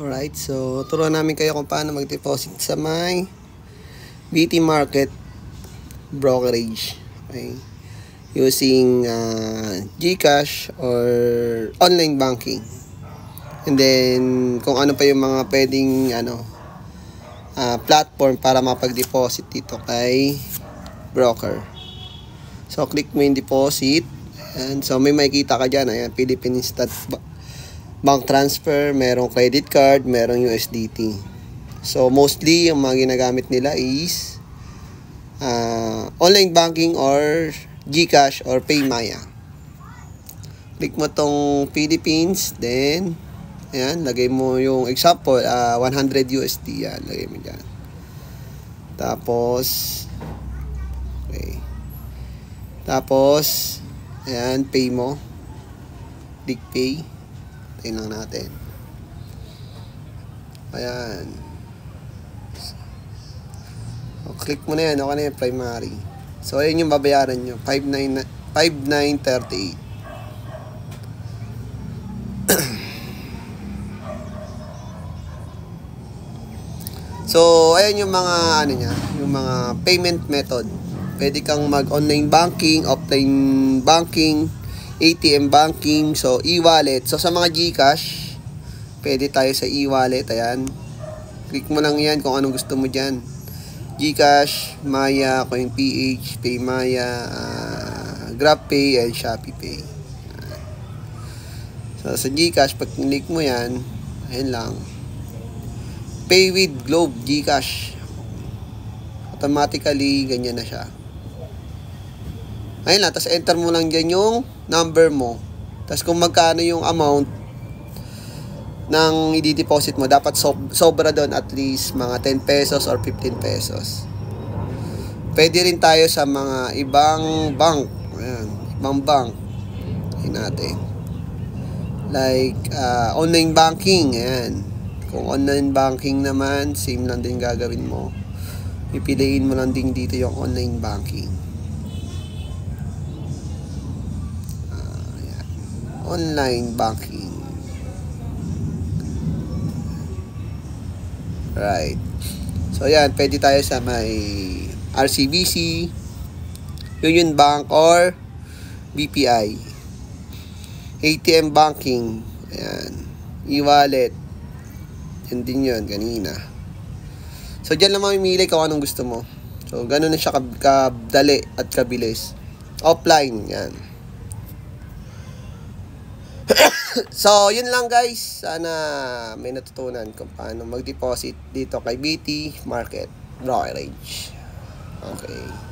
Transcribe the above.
Alright, so turuan namin kayo kung paano mag-deposit sa may BT Market brokerage. Okay? Using GCash or online banking. And then, kung ano pa yung mga pwedeng platform para mapag-deposit dito kay broker. So, click mo yung deposit. And so, may makikita ka dyan. Ayan, Philippine Instant Bank Transfer, merong credit card, merong USDT. So, mostly, yung mga ginagamit nila is online banking or GCash or PayMaya. Click mo tong Philippines, then, ayan, lagay mo yung example, 100 USD, yan, lagay mo dyan. Tapos, okay. Tapos, ayan, pay mo. Click pay. Tayo lang natin. Ayan. So, click mo na yan. Okay na yung primary. So, ayan yung babayaran nyo. 5,938. So, ayan yung mga, yung mga payment method. Pwede kang mag-online banking, offline banking, ATM banking, so e-wallet. So sa mga GCash, pwede tayo sa e-wallet, ayan. Click mo lang yan kung anong gusto mo dyan. GCash, Maya, CoinPH, PayMaya, GrabPay, and ShopeePay. So sa GCash, pag click mo yan, ayan lang. Pay with Globe GCash. Automatically, ganyan na siya. Ayun lang, tapos enter mo lang dyan yung number mo. Tapos kung magkano yung amount ng i-deposit mo, dapat sobra doon at least mga 10 pesos or 15 pesos. Pwede rin tayo sa mga ibang bank. Ayan, ibang bank. Ayan natin. Like, online banking. Ayan. Kung online banking naman, same lang din gagawin mo. Pipiliin mo lang din dito yung online banking. Online banking. Right. So, yan. Pwede tayo sa may RCBC, Union Bank, or BPI. ATM banking. Ayan. E-wallet. Yan din yun, kanina. So, dyan lang mamimili kung anong gusto mo. So, ganun na siya kadali at kabilis. Offline, yan. So, yun lang guys. Sana may natutunan kung paano mag-deposit dito kay BT Market Brokerage. Okay.